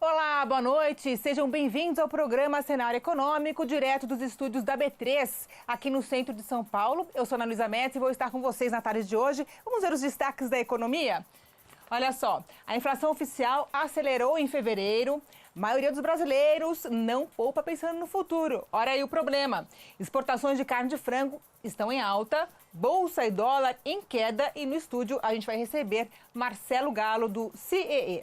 Olá, boa noite. Sejam bem-vindos ao programa Cenário Econômico, direto dos estúdios da B3, aqui no centro de São Paulo. Eu sou Ana Luísa Metz e vou estar com vocês na tarde de hoje. Vamos ver os destaques da economia? Olha só, a inflação oficial acelerou em fevereiro. A maioria dos brasileiros não poupa pensando no futuro. Olha aí o problema. Exportações de carne de frango estão em alta, bolsa e dólar em queda e no estúdio a gente vai receber Marcelo Galo do CEE.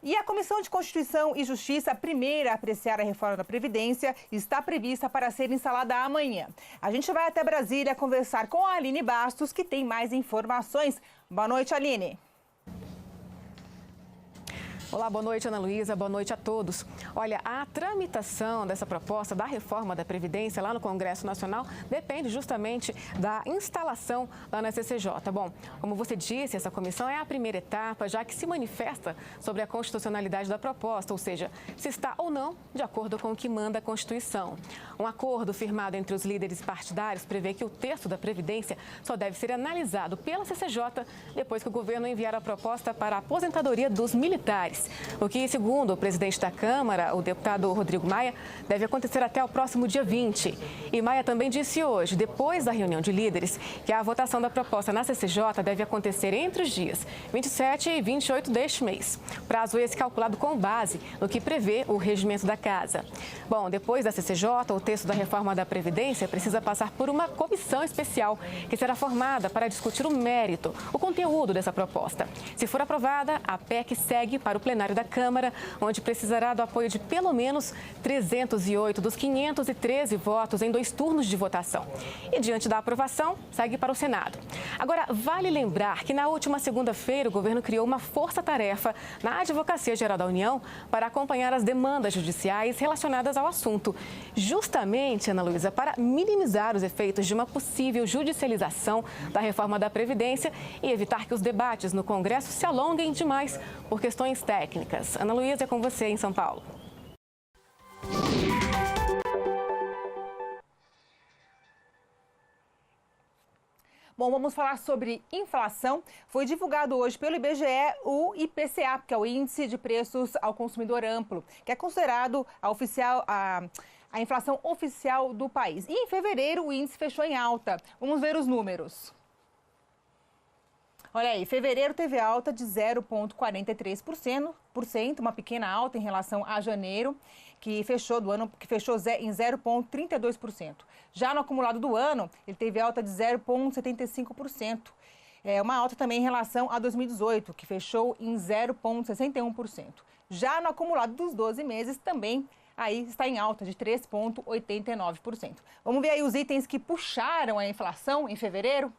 E a Comissão de Constituição e Justiça, a primeira a apreciar a reforma da Previdência, está prevista para ser instalada amanhã. A gente vai até Brasília conversar com a Aline Bastos, que tem mais informações. Boa noite, Aline. Olá, boa noite, Ana Luísa, boa noite a todos. Olha, a tramitação dessa proposta da reforma da Previdência lá no Congresso Nacional depende justamente da instalação lá na CCJ. Bom, como você disse, essa comissão é a primeira etapa, já que se manifesta sobre a constitucionalidade da proposta, ou seja, se está ou não de acordo com o que manda a Constituição. Um acordo firmado entre os líderes partidários prevê que o texto da Previdência só deve ser analisado pela CCJ depois que o governo enviar a proposta para a aposentadoria dos militares. O que, segundo o presidente da Câmara, o deputado Rodrigo Maia, deve acontecer até o próximo dia 20. E Maia também disse hoje, depois da reunião de líderes, que a votação da proposta na CCJ deve acontecer entre os dias 27 e 28 deste mês. Prazo esse calculado com base no que prevê o regimento da Casa. Bom, depois da CCJ, o texto da reforma da Previdência precisa passar por uma comissão especial que será formada para discutir o mérito, o conteúdo dessa proposta. Se for aprovada, a PEC segue para o plenário da Câmara, onde precisará do apoio de pelo menos 308 dos 513 votos em 2 turnos de votação. E diante da aprovação, segue para o Senado. Agora, vale lembrar que na última segunda-feira o governo criou uma força-tarefa na Advocacia Geral da União para acompanhar as demandas judiciais relacionadas ao assunto. Justamente, Ana Luísa, para minimizar os efeitos de uma possível judicialização da reforma da Previdência e evitar que os debates no Congresso se alonguem demais por questões técnicas. Ana Luísa, é com você em São Paulo. Bom, vamos falar sobre inflação. Foi divulgado hoje pelo IBGE o IPCA, que é o Índice de Preços ao Consumidor Amplo, que é considerado a inflação oficial do país. E em fevereiro o índice fechou em alta. Vamos ver os números. Olha aí, fevereiro teve alta de 0,43%, uma pequena alta em relação a janeiro, que fechou em 0,32%. Já no acumulado do ano, ele teve alta de 0,75%. Uma alta também em relação a 2018, que fechou em 0,61%. Já no acumulado dos 12 meses, também aí está em alta de 3,89%. Vamos ver aí os itens que puxaram a inflação em fevereiro?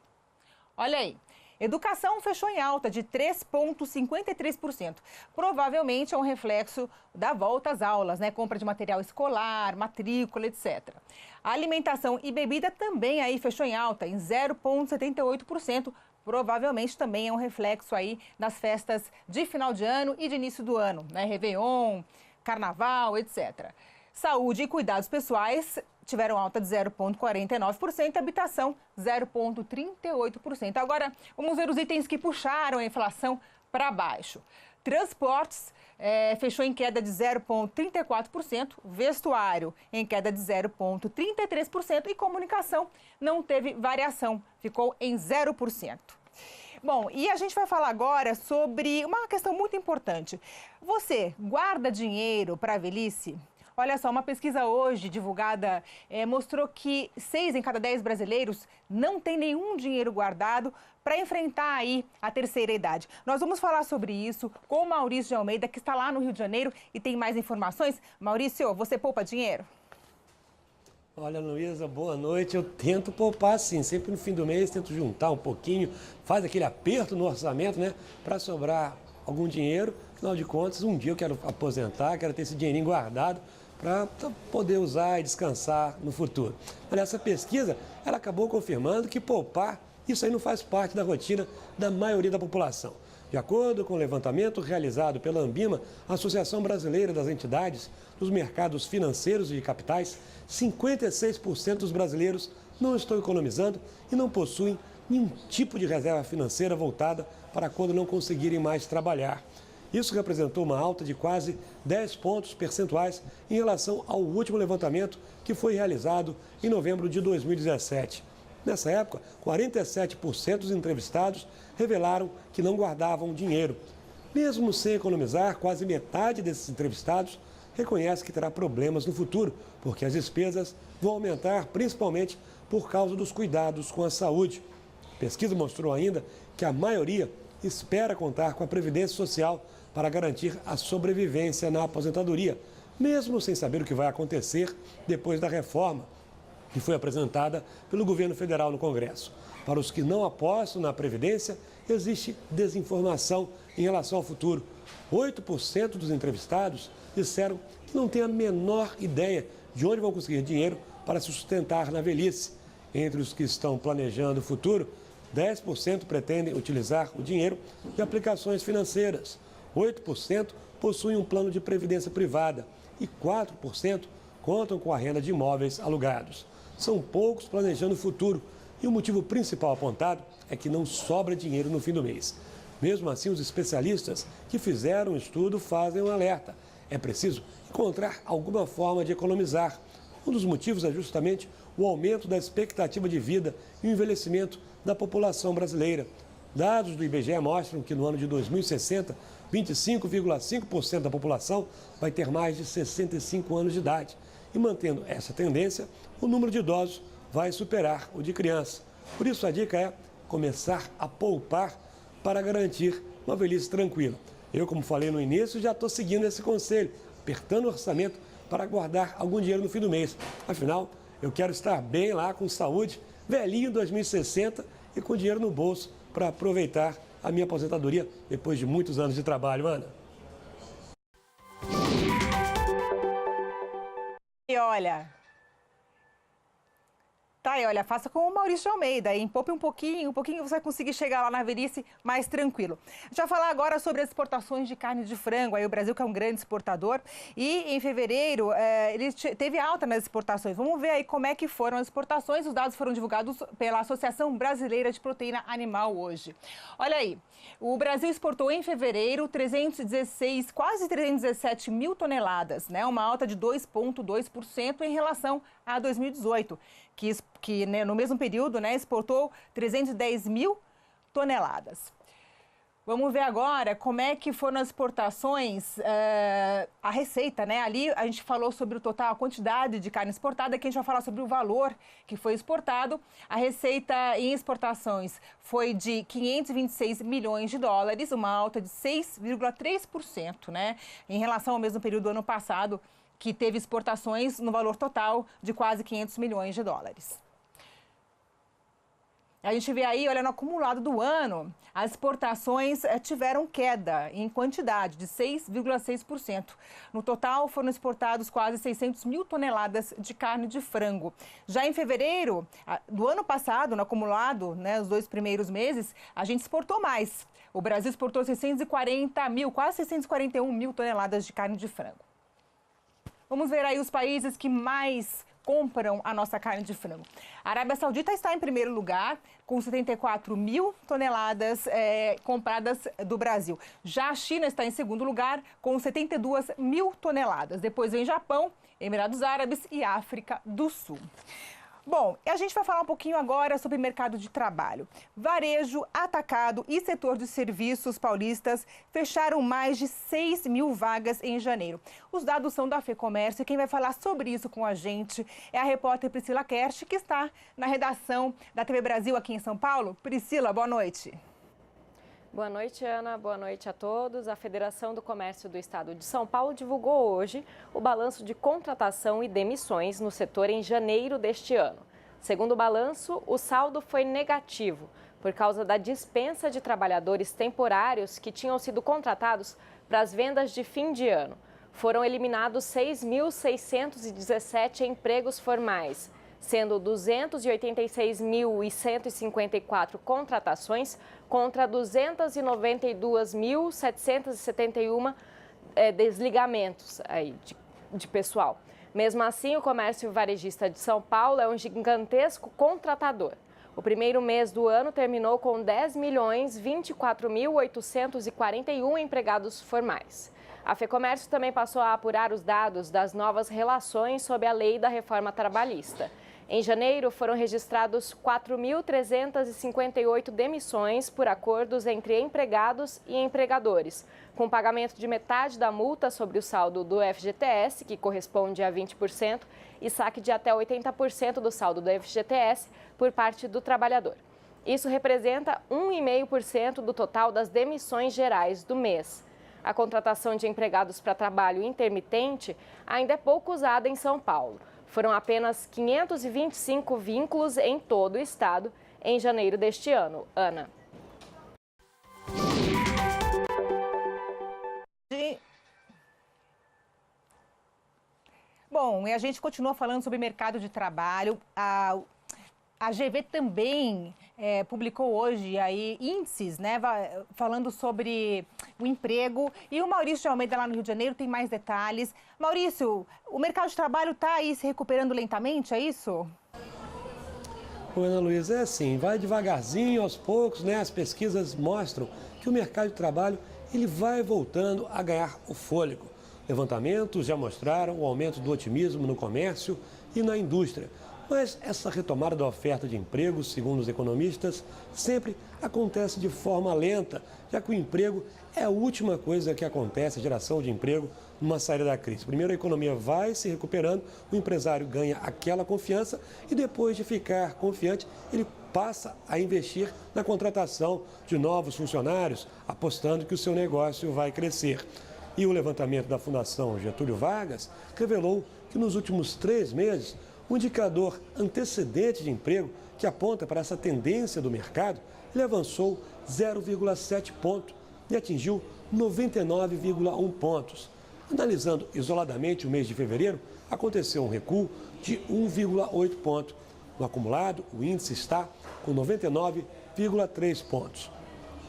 Olha aí. Educação fechou em alta de 3,53%. Provavelmente é um reflexo da volta às aulas, né? Compra de material escolar, matrícula, etc. A alimentação e bebida também aí fechou em alta, em 0,78%. Provavelmente também é um reflexo aí das festas de final de ano e de início do ano, né? Réveillon, Carnaval, etc. Saúde e cuidados pessoais tiveram alta de 0,49%, habitação 0,38%. Agora, vamos ver os itens que puxaram a inflação para baixo. Transportes fechou em queda de 0,34%, vestuário em queda de 0,33% e comunicação não teve variação, ficou em 0%. Bom, e a gente vai falar agora sobre uma questão muito importante. Você guarda dinheiro para a velhice? Olha só, uma pesquisa hoje divulgada mostrou que 6 em cada 10 brasileiros não tem nenhum dinheiro guardado para enfrentar aí a terceira idade. Nós vamos falar sobre isso com o Maurício de Almeida, que está lá no Rio de Janeiro e tem mais informações. Maurício, você poupa dinheiro? Olha, Luísa, boa noite. Eu tento poupar sim, sempre no fim do mês, tento juntar um pouquinho, faz aquele aperto no orçamento, né, para sobrar algum dinheiro. Afinal de contas, um dia eu quero aposentar, quero ter esse dinheirinho guardado para poder usar e descansar no futuro. Olha, essa pesquisa, ela acabou confirmando que poupar, isso aí não faz parte da rotina da maioria da população. De acordo com o levantamento realizado pela Ambima, a Associação Brasileira das Entidades dos Mercados Financeiros e de Capitais, 56% dos brasileiros não estão economizando e não possuem nenhum tipo de reserva financeira voltada para quando não conseguirem mais trabalhar. Isso representou uma alta de quase 10 pontos percentuais em relação ao último levantamento que foi realizado em novembro de 2017. Nessa época, 47% dos entrevistados revelaram que não guardavam dinheiro. Mesmo sem economizar, quase metade desses entrevistados reconhece que terá problemas no futuro, porque as despesas vão aumentar principalmente por causa dos cuidados com a saúde. A pesquisa mostrou ainda que a maioria espera contar com a Previdência Social para garantir a sobrevivência na aposentadoria, mesmo sem saber o que vai acontecer depois da reforma que foi apresentada pelo governo federal no Congresso. Para os que não apostam na Previdência, existe desinformação em relação ao futuro. 8% dos entrevistados disseram que não têm a menor ideia de onde vão conseguir dinheiro para se sustentar na velhice. Entre os que estão planejando o futuro, 10% pretendem utilizar o dinheiro de aplicações financeiras, 8% possuem um plano de previdência privada e 4% contam com a renda de imóveis alugados. São poucos planejando o futuro e o motivo principal apontado é que não sobra dinheiro no fim do mês. Mesmo assim, os especialistas que fizeram o estudo fazem um alerta. É preciso encontrar alguma forma de economizar. Um dos motivos é justamente o aumento da expectativa de vida e o envelhecimento da população brasileira. Dados do IBGE mostram que no ano de 2060, 25,5% da população vai ter mais de 65 anos de idade. E mantendo essa tendência, o número de idosos vai superar o de crianças. Por isso, a dica é começar a poupar para garantir uma velhice tranquila. Eu, como falei no início, já estou seguindo esse conselho, apertando o orçamento para guardar algum dinheiro no fim do mês. Afinal, eu quero estar bem lá, com saúde, velhinho em 2060 e com dinheiro no bolso para aproveitar a minha aposentadoria depois de muitos anos de trabalho, Ana. E olha, faça como o Maurício Almeida, hein? Poupe um pouquinho você vai conseguir chegar lá na velhice mais tranquilo. Já falar agora sobre as exportações de carne de frango, aí o Brasil que é um grande exportador e em fevereiro ele teve alta nas exportações. Vamos ver aí como é que foram as exportações, os dados foram divulgados pela Associação Brasileira de Proteína Animal hoje. Olha aí, o Brasil exportou em fevereiro quase 317 mil toneladas, né? Uma alta de 2,2% em relação a 2018. Que né, no mesmo período, né, exportou 310 mil toneladas. Vamos ver agora como é que foram as exportações, a receita, né? Ali a gente falou sobre o total, a quantidade de carne exportada, aqui a gente vai falar sobre o valor que foi exportado. A receita em exportações foi de 526 milhões de dólares, uma alta de 6,3%, né? Em relação ao mesmo período do ano passado, que teve exportações no valor total de quase 500 milhões de dólares. A gente vê aí, olha, no acumulado do ano, as exportações tiveram queda em quantidade de 6,6%. No total, foram exportados quase 600 mil toneladas de carne de frango. Já em fevereiro do ano passado, no acumulado, né, os 2 primeiros meses, a gente exportou mais. O Brasil exportou 640 mil, quase 641 mil toneladas de carne de frango. Vamos ver aí os países que mais compram a nossa carne de frango. A Arábia Saudita está em primeiro lugar, com 74 mil toneladas compradas do Brasil. Já a China está em segundo lugar, com 72 mil toneladas. Depois vem Japão, Emirados Árabes e África do Sul. Bom, a gente vai falar um pouquinho agora sobre mercado de trabalho. Varejo, atacado e setor de serviços paulistas fecharam mais de 6 mil vagas em janeiro. Os dados são da FEComércio e quem vai falar sobre isso com a gente é a repórter Priscila Kersh, que está na redação da TV Brasil aqui em São Paulo. Priscila, boa noite. Boa noite, Ana. Boa noite a todos. A Federação do Comércio do Estado de São Paulo divulgou hoje o balanço de contratação e demissões no setor em janeiro deste ano. Segundo o balanço, o saldo foi negativo por causa da dispensa de trabalhadores temporários que tinham sido contratados para as vendas de fim de ano. Foram eliminados 6.617 empregos formais, sendo 286.154 contratações contra 292.771 desligamentos de pessoal. Mesmo assim, o comércio varejista de São Paulo é um gigantesco contratador. O primeiro mês do ano terminou com 10.024.841 empregados formais. A Fecomércio também passou a apurar os dados das novas relações sob a lei da reforma trabalhista. Em janeiro, foram registrados 4.358 demissões por acordos entre empregados e empregadores, com pagamento de metade da multa sobre o saldo do FGTS, que corresponde a 20%, e saque de até 80% do saldo do FGTS por parte do trabalhador. Isso representa 1,5% do total das demissões gerais do mês. A contratação de empregados para trabalho intermitente ainda é pouco usada em São Paulo. Foram apenas 525 vínculos em todo o estado em janeiro deste ano. Ana. Bom, e a gente continua falando sobre mercado de trabalho. A GV também publicou hoje aí índices, né, falando sobre o emprego. E o Maurício de Almeida, lá no Rio de Janeiro, tem mais detalhes. Maurício, o mercado de trabalho está aí se recuperando lentamente, é isso? Oi, Ana Luísa, é assim, vai devagarzinho, aos poucos, né? As pesquisas mostram que o mercado de trabalho ele vai voltando a ganhar o fôlego. Levantamentos já mostraram o aumento do otimismo no comércio e na indústria. Mas essa retomada da oferta de empregos, segundo os economistas, sempre acontece de forma lenta, já que o emprego é a última coisa que acontece, a geração de emprego, numa saída da crise. Primeiro a economia vai se recuperando, o empresário ganha aquela confiança e depois de ficar confiante, ele passa a investir na contratação de novos funcionários, apostando que o seu negócio vai crescer. E o levantamento da Fundação Getúlio Vargas revelou que nos últimos 3 meses, o indicador antecedente de emprego, que aponta para essa tendência do mercado, ele avançou 0,7 ponto e atingiu 99,1 pontos. Analisando isoladamente o mês de fevereiro, aconteceu um recuo de 1,8 ponto. No acumulado, o índice está com 99,3 pontos.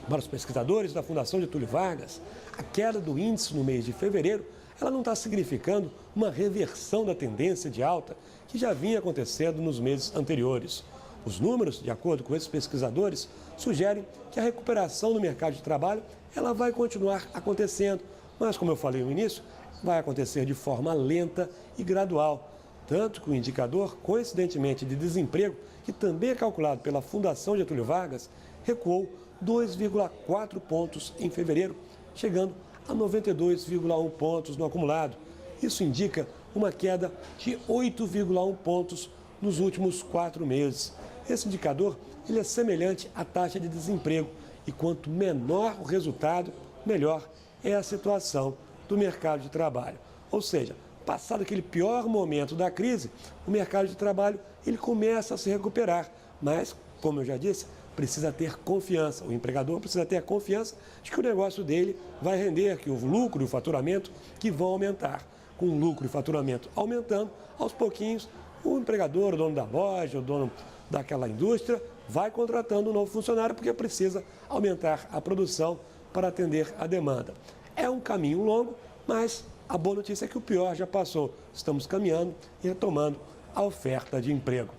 Para os pesquisadores da Fundação Getúlio Vargas, a queda do índice no mês de fevereiro ela não está significando uma reversão da tendência de alta que já vinha acontecendo nos meses anteriores. Os números, de acordo com esses pesquisadores, sugerem que a recuperação do mercado de trabalho ela vai continuar acontecendo, mas, como eu falei no início, vai acontecer de forma lenta e gradual. Tanto que o indicador, coincidentemente, de desemprego, que também é calculado pela Fundação Getúlio Vargas, recuou 2,4 pontos em fevereiro, chegando a 92,1 pontos no acumulado. Isso indica uma queda de 8,1 pontos nos últimos 4 meses. Esse indicador ele é semelhante à taxa de desemprego e quanto menor o resultado, melhor é a situação do mercado de trabalho. Ou seja, passado aquele pior momento da crise, o mercado de trabalho ele começa a se recuperar, mas, como eu já disse, precisa ter confiança, o empregador precisa ter a confiança de que o negócio dele vai render, que o lucro e o faturamento que vão aumentar. Com o lucro e o faturamento aumentando, aos pouquinhos, o empregador, o dono da loja, o dono daquela indústria, vai contratando um novo funcionário porque precisa aumentar a produção para atender a demanda. É um caminho longo, mas a boa notícia é que o pior já passou. Estamos caminhando e retomando a oferta de emprego.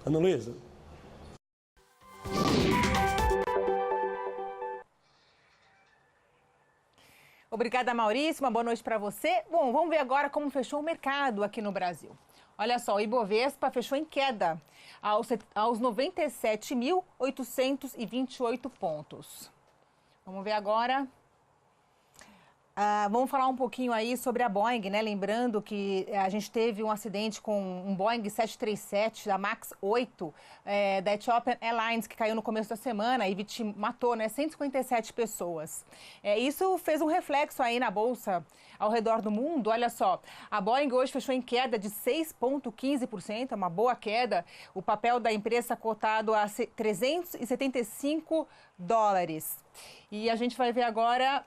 Ana Luísa. Obrigada, Maurício. Uma boa noite para você. Bom, vamos ver agora como fechou o mercado aqui no Brasil. Olha só, o Ibovespa fechou em queda aos 97.828 pontos. Vamos ver agora. Vamos falar um pouquinho aí sobre a Boeing, né? Lembrando que a gente teve um acidente com um Boeing 737 da MAX 8 da Ethiopian Airlines, que caiu no começo da semana e matou, né, 157 pessoas. Isso fez um reflexo aí na Bolsa ao redor do mundo. Olha só, a Boeing hoje fechou em queda de 6,15%, uma boa queda. O papel da empresa cotado a 375 dólares. E a gente vai ver agora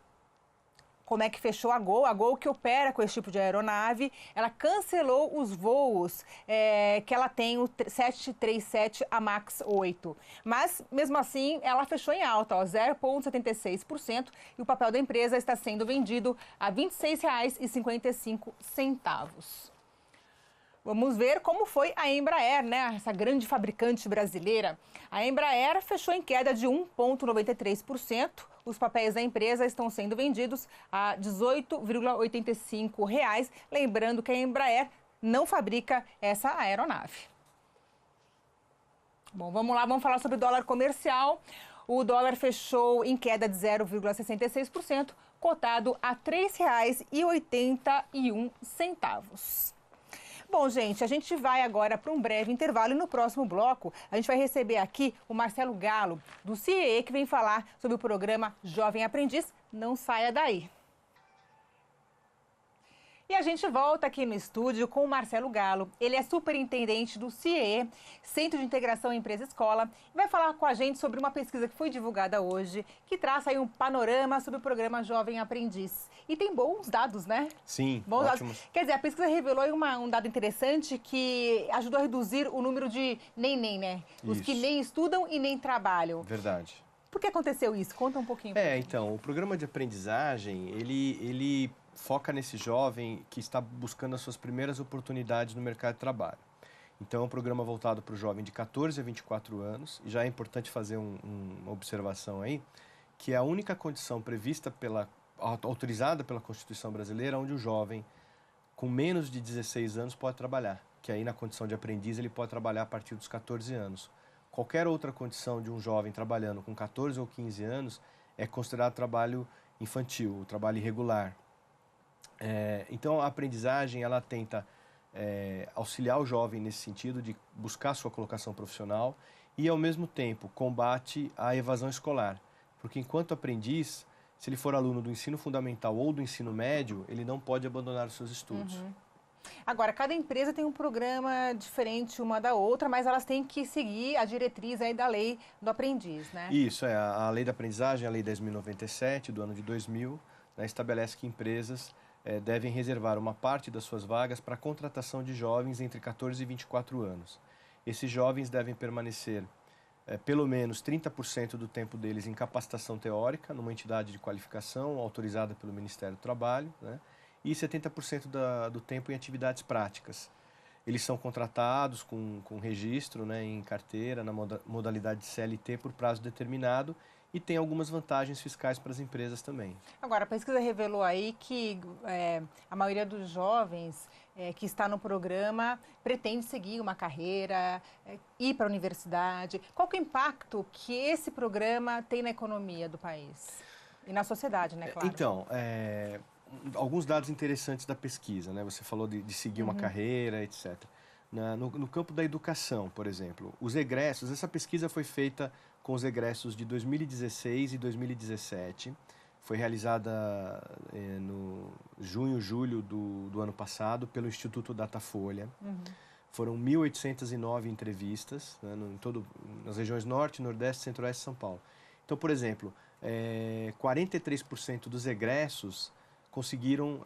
como é que fechou a Gol, que opera com esse tipo de aeronave, ela cancelou os voos que ela tem, o 737, a MAX 8. Mas, mesmo assim, ela fechou em alta, 0,76%, e o papel da empresa está sendo vendido a R$ 26,55. Vamos ver como foi a Embraer, né? Essa grande fabricante brasileira. A Embraer fechou em queda de 1,93%. Os papéis da empresa estão sendo vendidos a R$ 18,85. Lembrando que a Embraer não fabrica essa aeronave. Bom, vamos lá, vamos falar sobre o dólar comercial. O dólar fechou em queda de 0,66%, cotado a R$ 3,81. Bom, gente, a gente vai agora para um breve intervalo e no próximo bloco a gente vai receber aqui o Marcelo Galo, do CIEE, que vem falar sobre o programa Jovem Aprendiz. Não saia daí. E a gente volta aqui no estúdio com o Marcelo Galo. Ele é superintendente do CIEE, Centro de Integração Empresa-Escola, e vai falar com a gente sobre uma pesquisa que foi divulgada hoje, que traça aí um panorama sobre o programa Jovem Aprendiz. E tem bons dados, né? Sim, bons ótimos. dados. Quer dizer, a pesquisa revelou aí um dado interessante que ajudou a reduzir o número de nem, né? Os Isso. que nem estudam e nem trabalham. Verdade. Por que aconteceu isso? Conta um pouquinho. Então, o programa de aprendizagem, ele foca nesse jovem que está buscando as suas primeiras oportunidades no mercado de trabalho. Então, é um programa voltado para o jovem de 14 a 24 anos. E já é importante fazer uma observação aí, que é a única condição prevista autorizada pela Constituição brasileira, onde o jovem com menos de 16 anos pode trabalhar. Que aí, na condição de aprendiz, ele pode trabalhar a partir dos 14 anos. Qualquer outra condição de um jovem trabalhando com 14 ou 15 anos é considerado trabalho infantil, trabalho irregular. Então, a aprendizagem, ela tenta auxiliar o jovem nesse sentido de buscar sua colocação profissional e, ao mesmo tempo, combate a evasão escolar. Porque, enquanto aprendiz, se ele for aluno do ensino fundamental ou do ensino médio, ele não pode abandonar os seus estudos. Uhum. Agora, cada empresa tem um programa diferente uma da outra, mas elas têm que seguir a diretriz aí da lei do aprendiz, né? Isso, a lei da aprendizagem, a lei 10.097, do ano de 2000, né, estabelece que empresas devem reservar uma parte das suas vagas para a contratação de jovens entre 14 e 24 anos. Esses jovens devem permanecer pelo menos 30% do tempo deles em capacitação teórica, numa entidade de qualificação autorizada pelo Ministério do Trabalho, né? E 70% do tempo em atividades práticas. Eles são contratados com registro, né, em carteira, na modalidade CLT por prazo determinado e tem algumas vantagens fiscais para as empresas também. Agora, a pesquisa revelou aí que a maioria dos jovens que está no programa pretende seguir uma carreira, ir para a universidade. Qual que é o impacto que esse programa tem na economia do país? E na sociedade, né, claro? Então, alguns dados interessantes da pesquisa, né? Você falou de seguir uma carreira, etc. No campo da educação, por exemplo, os egressos, essa pesquisa foi feita com os egressos de 2016 e 2017, foi realizada no junho, julho do ano passado pelo Instituto Datafolha. Foram 1.809 entrevistas, né, nas regiões Norte, Nordeste, Centro-Oeste e São Paulo. Então, por exemplo, 43% dos egressos conseguiram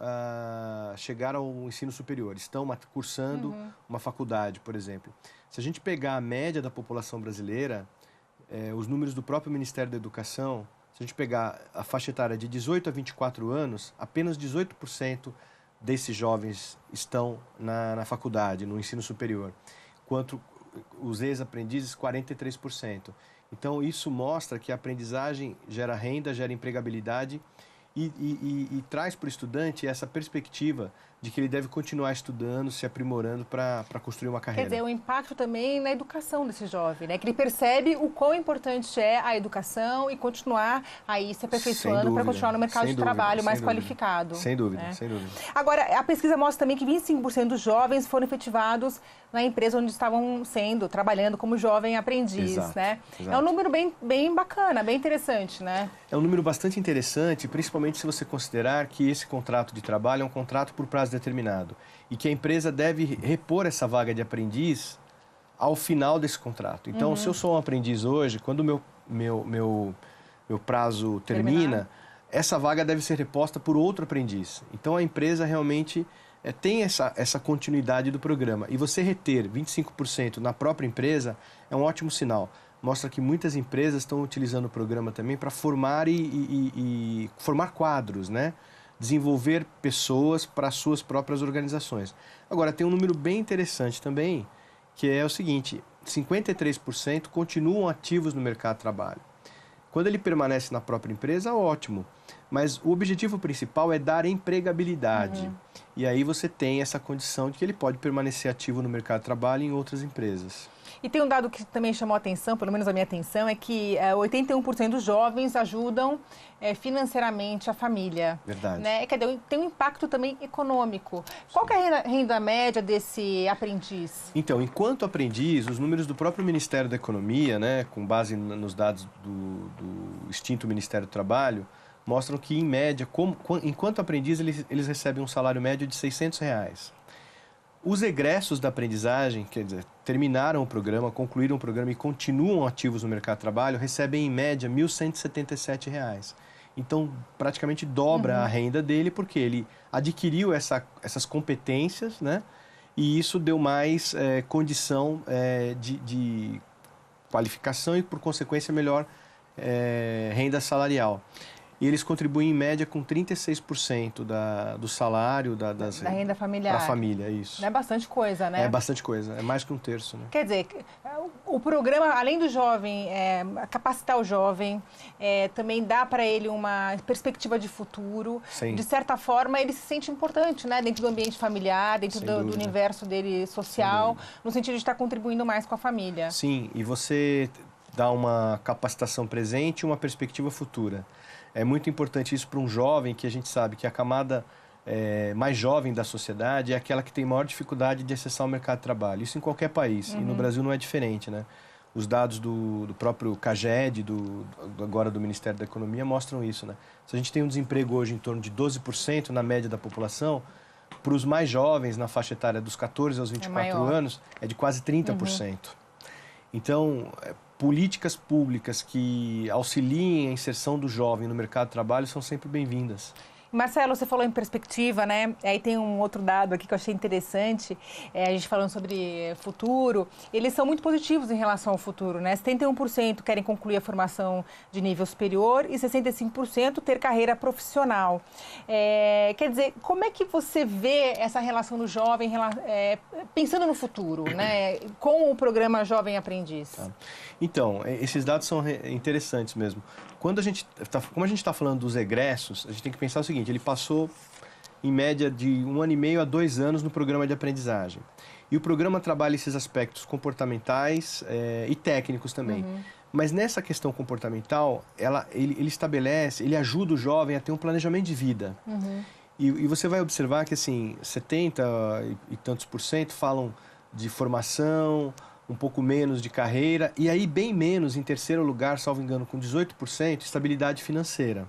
chegar ao ensino superior, estão cursando uma faculdade, por exemplo. Se a gente pegar a média da população brasileira, os números do próprio Ministério da Educação, se a gente pegar a faixa etária de 18 a 24 anos, apenas 18% desses jovens estão na faculdade, no ensino superior, enquanto os ex-aprendizes, 43%. Então, isso mostra que a aprendizagem gera renda, gera empregabilidade e traz para o estudante essa perspectiva de que ele deve continuar estudando, se aprimorando para construir uma carreira. Quer dizer, o impacto também na educação desse jovem, né? Que ele percebe o quão importante é a educação e continuar aí se aperfeiçoando para continuar no mercado de trabalho mais qualificado. Sem dúvida, né? sem dúvida. Agora, a pesquisa mostra também que 25% dos jovens foram efetivados na empresa onde estavam trabalhando como jovem aprendiz, Exato, né? exato. É um número bem bacana, bem interessante, né? É um número bastante interessante, principalmente se você considerar que esse contrato de trabalho é um contrato por prazo determinado e que a empresa deve repor essa vaga de aprendiz ao final desse contrato. Então, se eu sou um aprendiz hoje, quando o meu prazo termina, essa vaga deve ser reposta por outro aprendiz. Então, a empresa realmente tem essa continuidade do programa. E você reter 25% na própria empresa é um ótimo sinal. Mostra que muitas empresas estão utilizando o programa também para formar e formar quadros, né? desenvolver pessoas para suas próprias organizações. Agora, tem um número bem interessante também, que é o seguinte, 53% continuam ativos no mercado de trabalho. Quando ele permanece na própria empresa, ótimo. Mas o objetivo principal é dar empregabilidade. E aí você tem essa condição de que ele pode permanecer ativo no mercado de trabalho em outras empresas. E tem um dado que também chamou a atenção, pelo menos a minha atenção, é que 81% dos jovens ajudam financeiramente a família. Verdade. Né? Quer dizer, tem um impacto também econômico. Qual que é a renda média desse aprendiz? Então, enquanto aprendiz, os números do próprio Ministério da Economia, né, com base nos dados do extinto Ministério do Trabalho, mostram que, em média, enquanto aprendiz, eles recebem um salário médio de R$600. Os egressos da aprendizagem, quer dizer, terminaram o programa, concluíram o programa e continuam ativos no mercado de trabalho, recebem, em média, R$ 1.177. Então, praticamente dobra a renda dele, porque ele adquiriu essas competências, né? E isso deu mais condição de qualificação e, por consequência, melhor renda salarial. E eles contribuem, em média, com 36% do salário da renda familiar. Para a família, isso. Não é bastante coisa, né? É bastante coisa, é mais que um terço, né? Quer dizer, o programa, além do jovem, capacitar o jovem, também dá para ele uma perspectiva de futuro. Sim. De certa forma, ele se sente importante, né? Dentro do ambiente familiar, dentro do universo dele social, no sentido de estar contribuindo mais com a família. Sim, e você dá uma capacitação presente e uma perspectiva futura. É muito importante isso para um jovem, que a gente sabe que a camada mais jovem da sociedade é aquela que tem maior dificuldade de acessar o mercado de trabalho. Isso em qualquer país, e no Brasil não é diferente, né? Os dados do próprio CAGED, agora do Ministério da Economia, mostram isso, né? Se a gente tem um desemprego hoje em torno de 12% na média da população, para os mais jovens, na faixa etária dos 14 aos 24 anos, é de quase 30%. Então, políticas públicas que auxiliem a inserção do jovem no mercado de trabalho são sempre bem-vindas. Marcelo, você falou em perspectiva, né? Aí tem um outro dado aqui que eu achei interessante, a gente falando sobre futuro. Eles são muito positivos em relação ao futuro, né? 71% querem concluir a formação de nível superior e 65% ter carreira profissional. Quer dizer, como é que você vê essa relação do jovem, pensando no futuro, né? Com o programa Jovem Aprendiz? Tá. Então, esses dados são interessantes mesmo. Como a gente está falando dos egressos, a gente tem que pensar o seguinte, ele passou em média de 1 ano e meio a 2 anos no programa de aprendizagem. E o programa trabalha esses aspectos comportamentais e técnicos também. Mas nessa questão comportamental, ele estabelece, ele ajuda o jovem a ter um planejamento de vida. E você vai observar que, assim, 70 e tantos % falam de formação, um pouco menos de carreira, e aí bem menos, em terceiro lugar, salvo engano, com 18%, estabilidade financeira.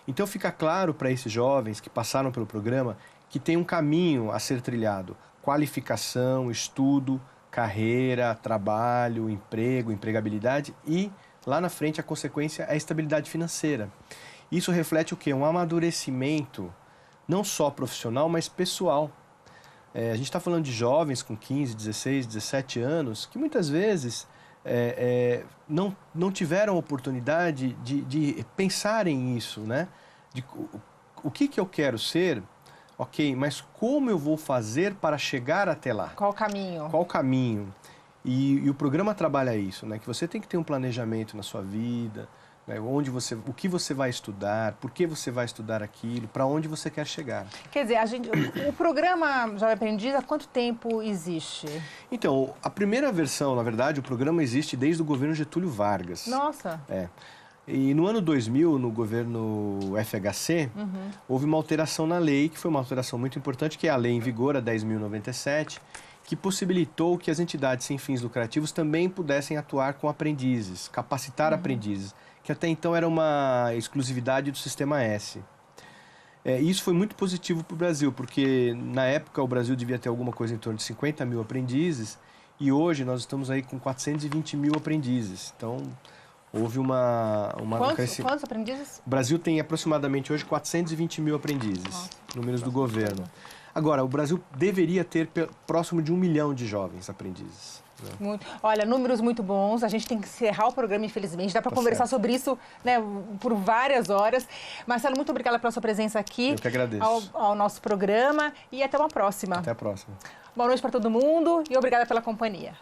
Então fica claro para esses jovens que passaram pelo programa que tem um caminho a ser trilhado. Qualificação, estudo, carreira, trabalho, emprego, empregabilidade e, lá na frente, a consequência é a estabilidade financeira. Isso reflete o quê? Um amadurecimento, não só profissional, mas pessoal. A gente está falando de jovens com 15, 16, 17 anos que muitas vezes não tiveram oportunidade de pensarem nisso, né? O que eu quero ser, ok, mas como eu vou fazer para chegar até lá? Qual o caminho? Qual o caminho? E o programa trabalha isso, né? Que você tem que ter um planejamento na sua vida, né? O que você vai estudar, por que você vai estudar aquilo, para onde você quer chegar. Quer dizer, o programa Jovem Aprendiz, há quanto tempo existe? Então, a primeira versão, na verdade, o programa existe desde o governo Getúlio Vargas. Nossa! E no ano 2000, no governo FHC, houve uma alteração na lei, que foi uma alteração muito importante, que é a lei em vigor, a 10.097, que possibilitou que as entidades sem fins lucrativos também pudessem atuar com aprendizes, capacitar aprendizes, que até então era uma exclusividade do Sistema S. Isso foi muito positivo para o Brasil, porque na época o Brasil devia ter alguma coisa em torno de 50 mil aprendizes, e hoje nós estamos aí com 420 mil aprendizes. Então, houve Quantos aprendizes? O Brasil tem aproximadamente hoje 420 mil aprendizes, números do governo. Agora, o Brasil deveria ter próximo de 1 milhão de jovens aprendizes. Olha, números muito bons. A gente tem que encerrar o programa, infelizmente. Dá para conversar sobre isso, né, por várias horas. Marcelo, muito obrigada pela sua presença aqui. Eu que agradeço. Ao nosso programa. E até uma próxima. Até a próxima. Boa noite para todo mundo e obrigada pela companhia.